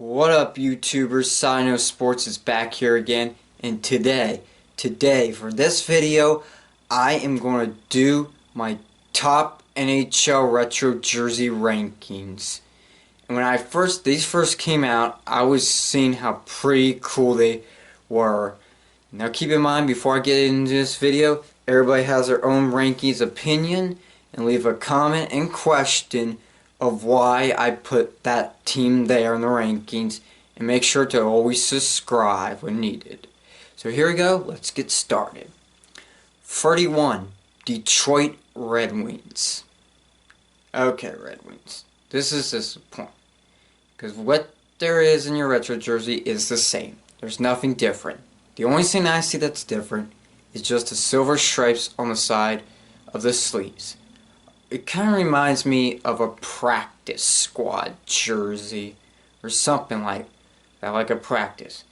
What up, YouTubers? Sino Sports is back here again, and today, for this video, I am going to do my top NHL Retro Jersey rankings. And when these first came out, I was seeing how pretty cool they were. Now keep in mind, before I get into this video, everybody has their own rankings opinion, and leave a comment and question of why I put that team there in the rankings, and make sure to always subscribe when needed. So here we go, let's get started. 31, Detroit Red Wings. Okay, Red Wings, this is disappointing, because what there is in your retro jersey is the same. There's nothing different. The only thing I see that's different is just the silver stripes on the side of the sleeves. It kind of reminds me of a practice squad jersey or something like that, like a practice.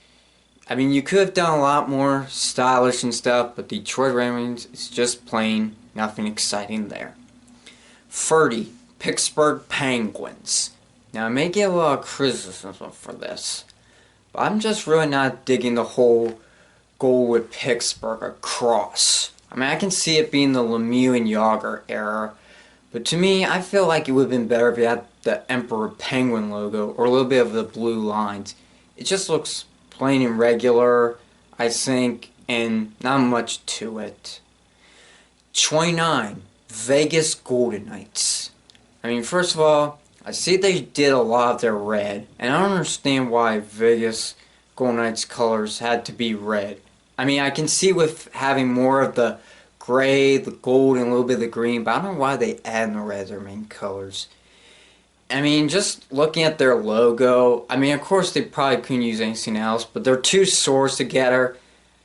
I mean, you could have done a lot more stylish and stuff, but Detroit Red Wings is just plain nothing exciting there. 30, Pittsburgh Penguins. Now, I may get a lot of criticism for this, but I'm just really not digging the whole goal with Pittsburgh across. I mean, I can see it being the Lemieux and Yager era, but to me, I feel like it would have been better if you had the Emperor Penguin logo or a little bit of the blue lines. It just looks plain and regular, I think, and not much to it. 29, Vegas Golden Knights. I mean, first of all, I see they did a lot of their red, and I don't understand why Vegas Golden Knights colors had to be red. I mean, I can see with having more of the gray, the gold, and a little bit of the green, but I don't know why they add the red as their main colors. I mean, just looking at their logo, I mean, of course they probably couldn't use anything else, but their two swords together,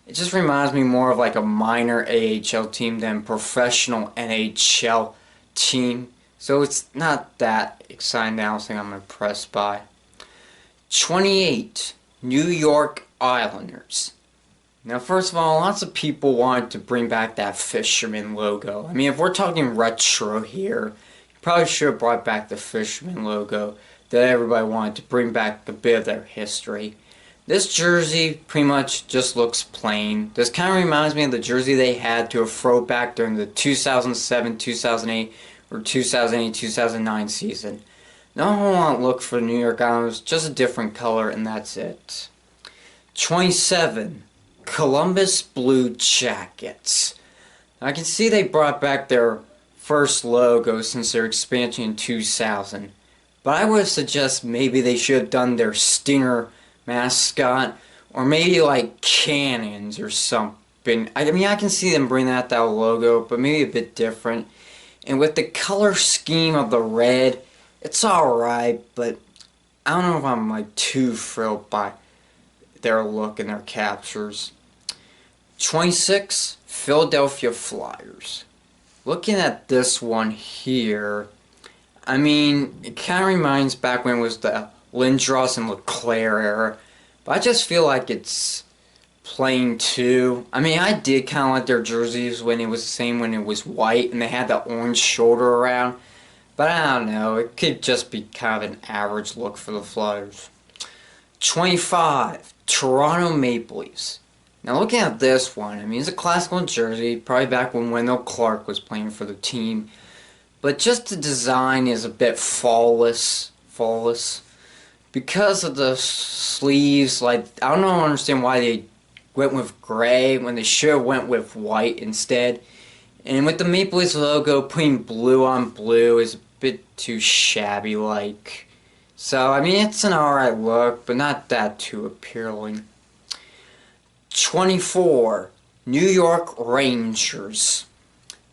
it just reminds me more of like a minor AHL team than professional NHL team. So it's not that exciting. I don't think I'm impressed by. 28, New York Islanders. Now, first of all, lots of people wanted to bring back that fisherman logo. I mean, if we're talking retro here, you probably should have brought back the fisherman logo that everybody wanted to bring back a bit of their history. This jersey pretty much just looks plain. This kind of reminds me of the jersey they had to a throwback during the 2007, 2008, or 2008, 2009 season. Not a whole lot look for the New York Islanders, just a different color, and that's it. 27. Columbus Blue Jackets. I can see they brought back their first logo since their expansion in 2000, but I would suggest maybe they should have done their Stinger mascot, or maybe like cannons or something. I mean, I can see them bring that logo, but maybe a bit different. And with the color scheme of the red, it's alright, but I don't know if I'm like too thrilled by their look and their captures. 26, Philadelphia Flyers. Looking at this one here, I mean, it kind of reminds back when it was the Lindros and LeClaire era, but I just feel like it's plain too. I mean, I did kind of like their jerseys when it was the same, when it was white and they had the orange shoulder around, but I don't know, it could just be kind of an average look for the Flyers. 25, Toronto Maple Leafs. Now looking at this one, I mean, it's a classical jersey, probably back when Wendell Clark was playing for the team, but just the design is a bit flawless. Because of the sleeves, like, I don't understand why they went with gray when they should have went with white instead. And with the Maple Leafs logo, putting blue on blue is a bit too shabby-like. So, I mean, it's an alright look, but not that too appealing. 24, New York Rangers.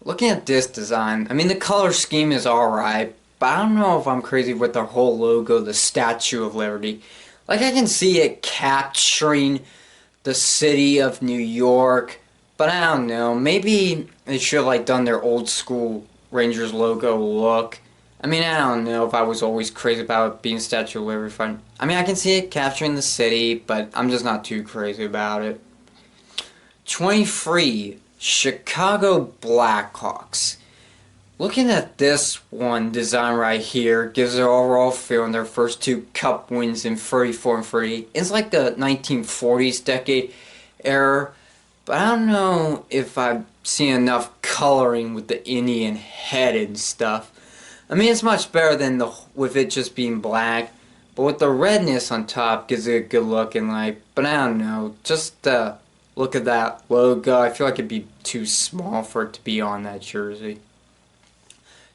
Looking at this design, I mean, the color scheme is alright, but I don't know if I'm crazy with their whole logo, the Statue of Liberty. Like, I can see it capturing the city of New York, but I don't know, maybe they should have like done their old school Rangers logo look. I mean, I don't know if I was always crazy about it being Statue of Liberty. I mean, I can see it capturing the city, but I'm just not too crazy about it. 23, Chicago Blackhawks. looking at this one design right here gives their overall feel in their first two cup wins in 34 and 30. It's like the 1940s decade era, but I don't know if I've seen enough coloring with the Indian head and stuff. I mean, it's much better than with it just being black, but with the redness on top gives it a good look and but I don't know, just look at that logo. I feel like it'd be too small for it to be on that jersey.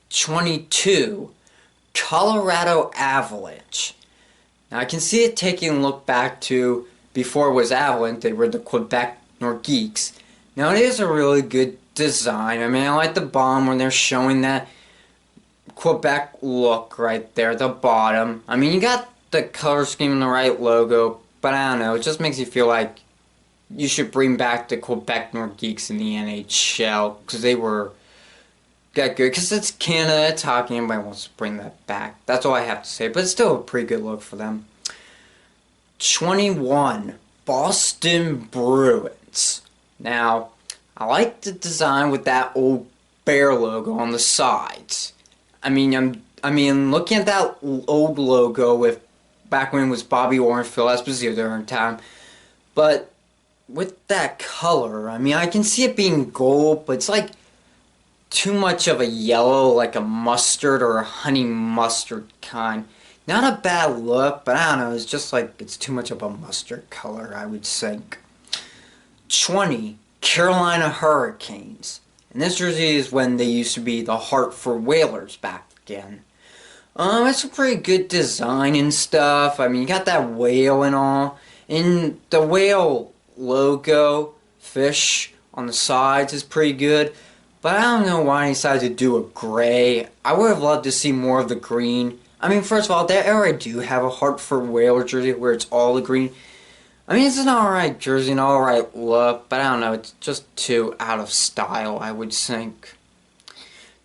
22, Colorado Avalanche. Now I can see it taking a look back to before it was Avalanche, they were the Quebec Norgeeks. Now it is a really good design. I mean, I like the bottom when they're showing that Quebec look right there at the bottom. I mean, you got the color scheme and the right logo, but I don't know, it just makes you feel like you should bring back the Quebec Norgeeks in the NHL, because they were that good, because it's Canada, it's hockey, anybody wants to bring that back. That's all I have to say, but it's still a pretty good look for them. 21, Boston Bruins. Now, I like the design with that old bear logo on the sides. I mean, looking at that old logo with back when it was Bobby Orr and Phil Esposito during time, but with that color, I mean, I can see it being gold, but it's like too much of a yellow, like a mustard or a honey mustard kind. Not a bad look, but I don't know, it's just like it's too much of a mustard color, I would think. 20, Carolina Hurricanes. And this jersey is when they used to be the Hartford Whalers back again. It's a pretty good design and stuff. I mean, you got that whale and all. And the whale logo, fish on the sides is pretty good. But I don't know why they decided to do a gray. I would have loved to see more of the green. I mean, first of all, that era do have a Hartford Whaler jersey where it's all the green. I mean, it's an alright jersey, an alright look, but I don't know, it's just too out of style, I would think.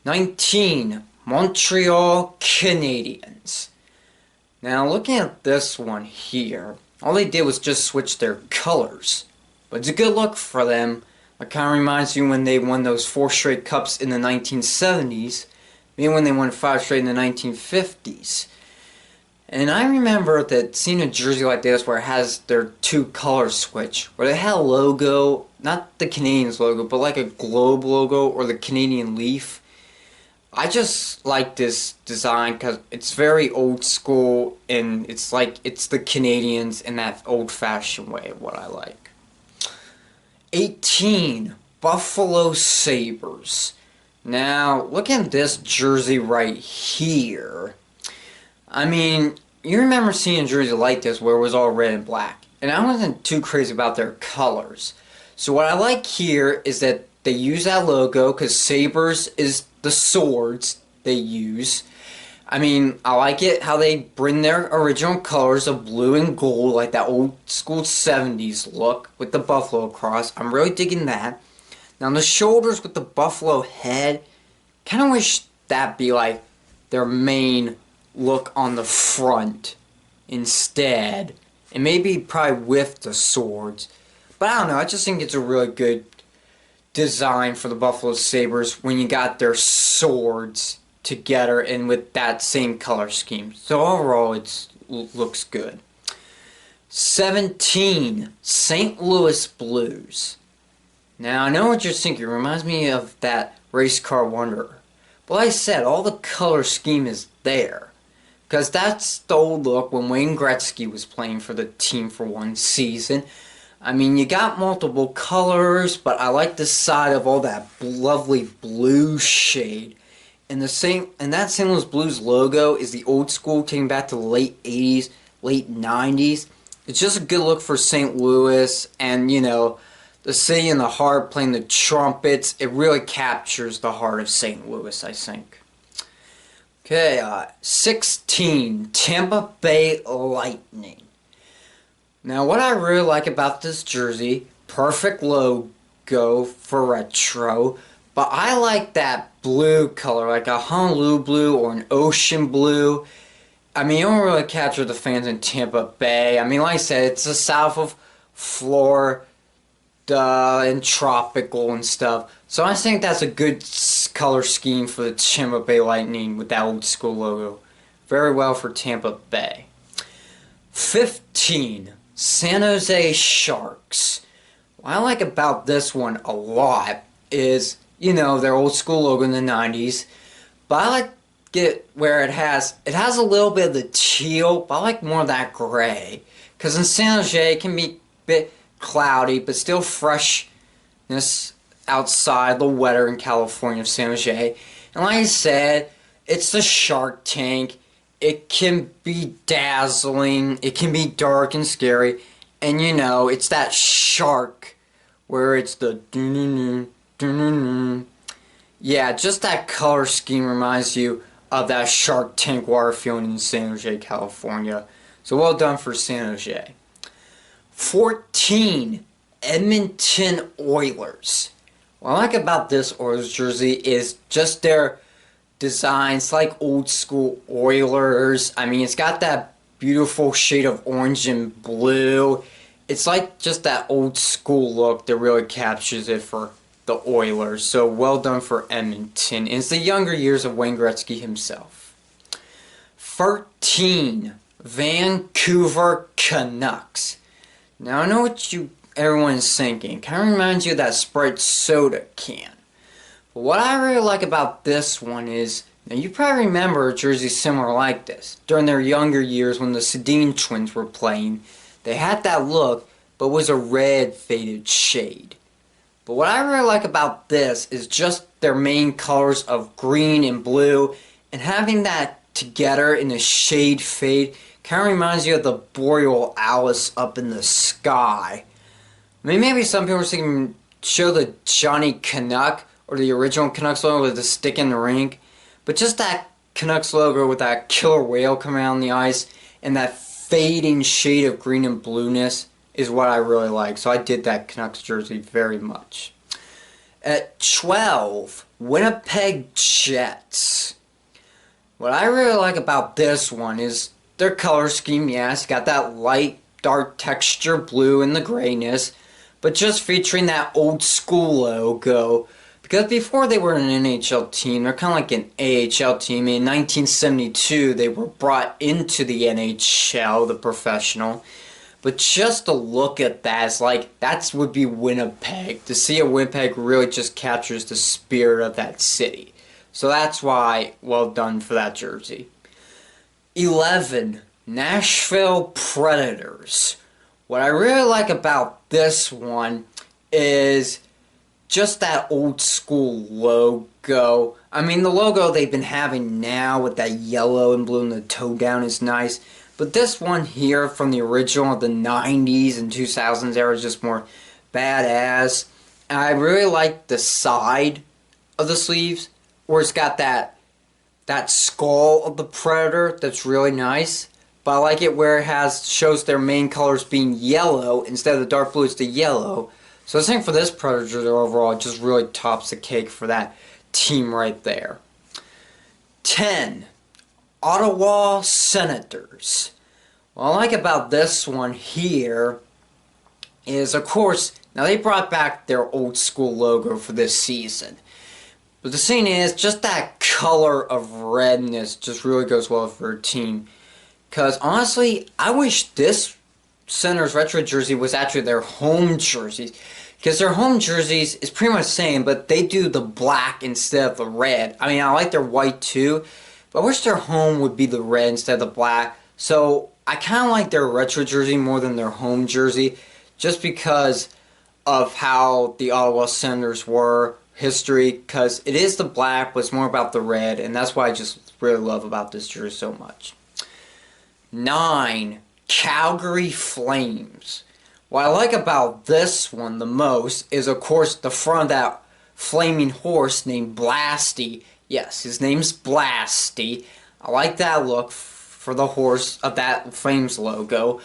19, Montreal Canadiens. Now, looking at this one here, all they did was just switch their colors. But it's a good look for them. It kind of reminds you when they won those 4 straight cups in the 1970s, maybe when they won 5 straight in the 1950s. And I remember that seeing a jersey like this where it has their 2 color switch, where they had a logo, not the Canadiens logo, but like a globe logo or the Canadian leaf. I just like this design because it's very old school and it's like it's the Canadiens in that old-fashioned way of what I like. 18, Buffalo Sabres. Now, look at this jersey right here. I mean, you remember seeing a jersey like this where it was all red and black. And I wasn't too crazy about their colors. So what I like here is that they use that logo because Sabres is the swords they use. I mean, I like it how they bring their original colors of blue and gold, like that old school 70s look with the buffalo cross. I'm really digging that. Now the shoulders with the buffalo head, kind of wish that be like their main look on the front instead. And maybe probably with the swords. But I don't know, I just think it's a really good design for the Buffalo Sabres when you got their swords together and with that same color scheme. So overall, it looks good. 17, St. Louis Blues. Now, I know what you're thinking. It reminds me of that Race Car Wanderer. But like I said, all the color scheme is there. Because that's the old look when Wayne Gretzky was playing for the team for one season. I mean, you got multiple colors, but I like the side of all that lovely blue shade. And that St. Louis Blues logo is the old school, taking back to the late 80s, late 90s. It's just a good look for St. Louis, and, you know, the city in the heart playing the trumpets. It really captures the heart of St. Louis, I think. Okay, 16, Tampa Bay Lightning. Now, what I really like about this jersey, perfect logo for retro, but I like that blue color, like a Honolulu blue or an ocean blue. I mean, you don't really capture the fans in Tampa Bay. I mean, like I said, it's the south of Florida. and tropical and stuff. So I think that's a good color scheme for the Tampa Bay Lightning with that old school logo. Very well for Tampa Bay. 15. San Jose Sharks. What I like about this one a lot is, their old school logo in the 90s. But I like it where it has a little bit of the teal, but I like more of that gray. Because in San Jose, it can be a bit cloudy, but still freshness outside, a little wetter in California, San Jose. And like I said, it's the Shark Tank. It can be dazzling, it can be dark and scary, and it's that shark where it's the doo-doo-doo. Yeah, just that color scheme reminds you of that Shark Tank water field in San Jose, California. So well done for San Jose. 14. Edmonton Oilers. What I like about this Oilers jersey is just their designs, like old school Oilers. I mean, it's got that beautiful shade of orange and blue. It's like just that old school look that really captures it for the Oilers. So well done for Edmonton. And it's the younger years of Wayne Gretzky himself. 13. Vancouver Canucks. Now I know what everyone's thinking. Kind of reminds you of that Sprite soda can. But what I really like about this one is, now you probably remember a jersey similar like this. During their younger years when the Sedin twins were playing, they had that look, but was a red faded shade. But what I really like about this is just their main colors of green and blue, and having that together in a shade fade kind of reminds you of the Borealis up in the sky. I mean, maybe some people are thinking show the Johnny Canuck or the original Canucks logo with the stick in the rink, but just that Canucks logo with that killer whale coming out on the ice and that fading shade of green and blueness is what I really like. So I did that Canucks jersey very much. At 12, Winnipeg Jets. What I really like about this one is their color scheme. Yes, got that light dark texture blue and the grayness, but just featuring that old school logo. Because before they were an NHL team, they're kind of like an AHL team. In 1972, they were brought into the NHL, the professional. But just to look at that, it's like, that would be Winnipeg. To see a Winnipeg really just captures the spirit of that city. So that's why, well done for that jersey. 11. Nashville Predators. What I really like about this one is just that old school logo. I mean, the logo they've been having now with that yellow and blue and the toe down is nice. But this one here from the original of the 90s and 2000s era is just more badass. And I really like the side of the sleeves where it's got that skull of the Predator that's really nice. But I like it where it shows their main colors being yellow instead of the dark blue, it's the yellow. So I think for this Predator overall, it just really tops the cake for that team right there. 10. Ottawa Senators. What I like about this one here is, of course, now they brought back their old school logo for this season. But the thing is, just that color of redness just really goes well for a team. Because honestly, I wish this Senators Retro Jersey was actually their home jerseys. Because their home jerseys is pretty much the same, but they do the black instead of the red. I mean, I like their white too, but I wish their home would be the red instead of the black. So I kind of like their retro jersey more than their home jersey, just because of how the Ottawa Senators were, history, because it is the black, but it's more about the red, and that's why I just really love about this jersey so much. 9. Calgary Flames. What I like about this one the most is, of course, the front of that flaming horse named Blasty. Yes, his name's Blasty. I like that look for the horse of that Flames logo.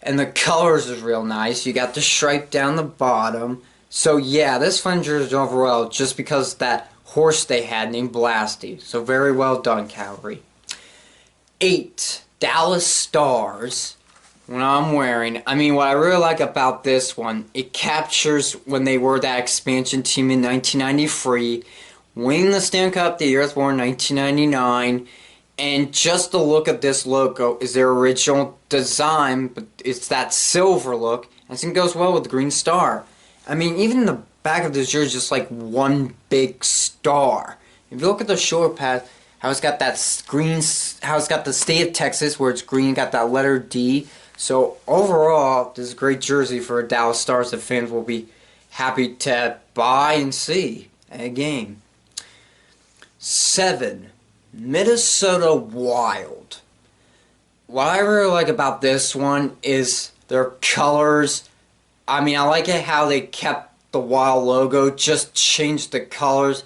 And the colors is real nice. You got the stripe down the bottom. So yeah, this Flames jersey is overall just because of that horse they had named Blasty. So very well done, Calgary. 8. Dallas Stars. when I'm wearing. I mean, what I really like about this one, it captures when they were that expansion team in 1993, winning the Stanley Cup the year I was born, 1999, and just the look of this logo is their original design, but it's that silver look, and I think it goes well with the green star. I mean, even the back of this jersey is just like one big star. If you look at the shoulder pad, how it's got that green, how it's got the state of Texas where it's green, got that letter D. So overall, this is a great jersey for Dallas Stars that fans will be happy to buy and see at a game. 7. Minnesota Wild. What I really like about this one is their colors. I mean, I like it how they kept the Wild logo, just changed the colors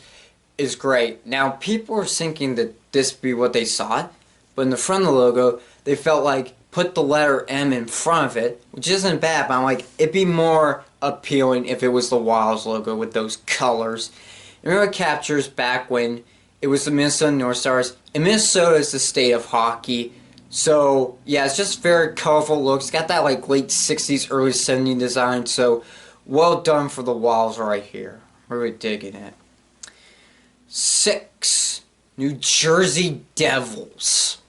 is great. Now, people are thinking that this be what they saw, but in the front of the logo, they felt like put the letter M in front of it, which isn't bad, but I'm like, it'd be more appealing if it was the Wild's logo with those colors. It really captures back when it was the Minnesota North Stars, and Minnesota is the state of hockey. So, yeah, it's just very colorful looks. It's got that, like, late 60s, early 70s design, so well done for the Wilds right here. Really digging it. 6. New Jersey Devils.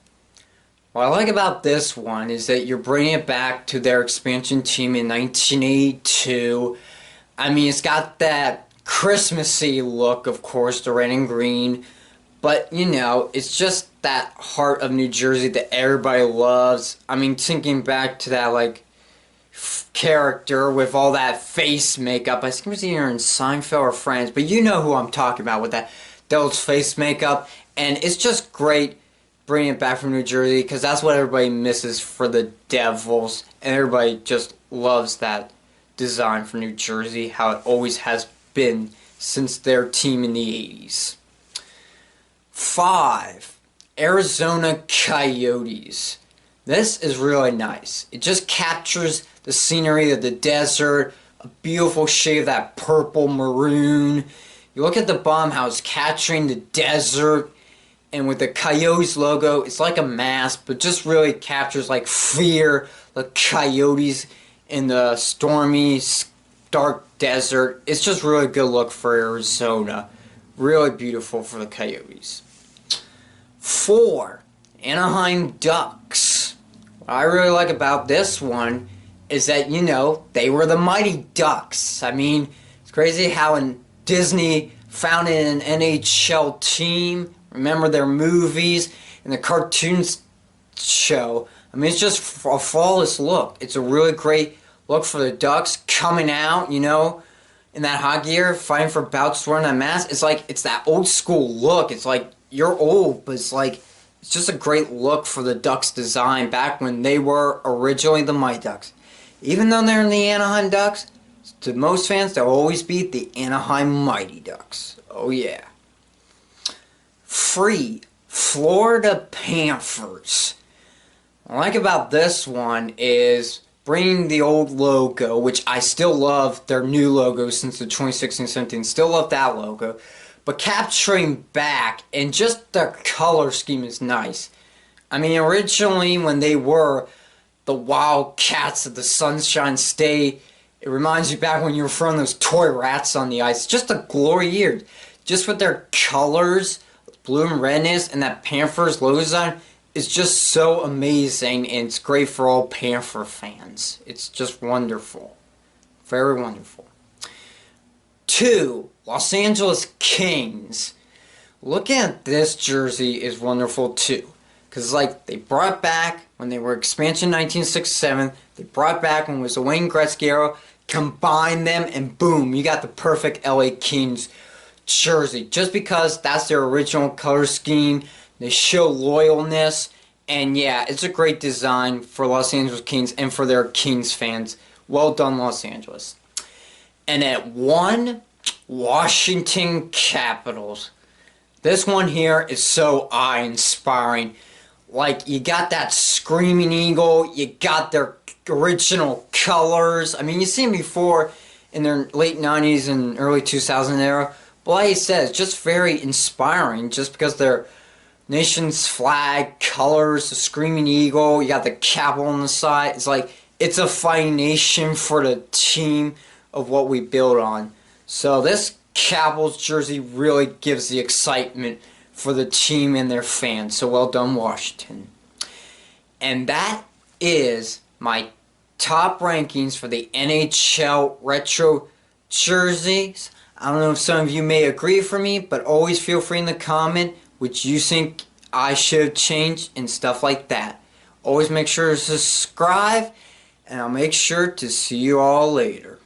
What I like about this one is that you're bringing it back to their expansion team in 1982. I mean, it's got that Christmassy look, of course, the red and green. But, you know, it's just that heart of New Jersey that everybody loves. I mean, thinking back to that, like, character with all that face makeup. I think it was either in Seinfeld or Friends, but you know who I'm talking about with that Devil's face makeup. And it's just great bringing it back from New Jersey because that's what everybody misses for the Devils. And everybody just loves that design for New Jersey, how it always has been since their team in the 80s. 5. Arizona Coyotes. This is really nice. It just captures the scenery of the desert, a beautiful shade of that purple maroon. You look at the bottom, how it's capturing the desert, and with the Coyotes logo, it's like a mask, but just really captures like fear, the coyotes in the stormy, dark desert. It's just really good look for Arizona. Really beautiful for the Coyotes. 4. Anaheim Ducks. What I really like about this one is that, you know, they were the Mighty Ducks. I mean, it's crazy how in Disney founded an NHL team. Remember their movies and the cartoons show. I mean, it's just a flawless look. It's a really great look for the Ducks coming out, you know, in that hockey year, fighting for bouts to run that mask. It's like, it's that old school look. It's like, you're old, but it's like, it's just a great look for the Ducks design back when they were originally the Mighty Ducks. Even though they're in the Anaheim Ducks, to most fans, they'll always be the Anaheim Mighty Ducks. Oh yeah. 3. Florida Panthers. What I like about this one is bringing the old logo, which I still love their new logo since the 2016-17. Still love that logo. But capturing back, and just the color scheme is nice. I mean, originally when they were the Wildcats of the Sunshine State, it reminds you back when you were throwing those toy rats on the ice. Just a glory year. Just with their colors, blue and redness, and that Panthers logo design is just so amazing, and it's great for all Panther fans. It's just wonderful. Very wonderful. 2. Los Angeles Kings. Looking at this jersey is wonderful too. Because like they brought back when they were expansion 1967, they brought back when it was the Wayne Gretzky era, combined them, and boom, you got the perfect LA Kings jersey. Just because that's their original color scheme, they show loyalness, and yeah, it's a great design for Los Angeles Kings and for their Kings fans. Well done, Los Angeles. And at 1, Washington Capitals. This one here is so eye-inspiring. Like, you got that screaming eagle, you got their original colors. I mean, you've seen them before in their late 90s and early 2000s era. But like I said, it's just very inspiring just because they're nation's flag, colors, the screaming eagle, you got the cap on the side. It's like, it's a fighting nation for the team of what we build on. So this Capitals jersey really gives the excitement for the team and their fans. So well done, Washington. And that is my top rankings for the NHL Retro Jerseys. I don't know if some of you may agree for me, but always feel free in the comment which you think I should have changed and stuff like that. Always make sure to subscribe, and I'll make sure to see you all later.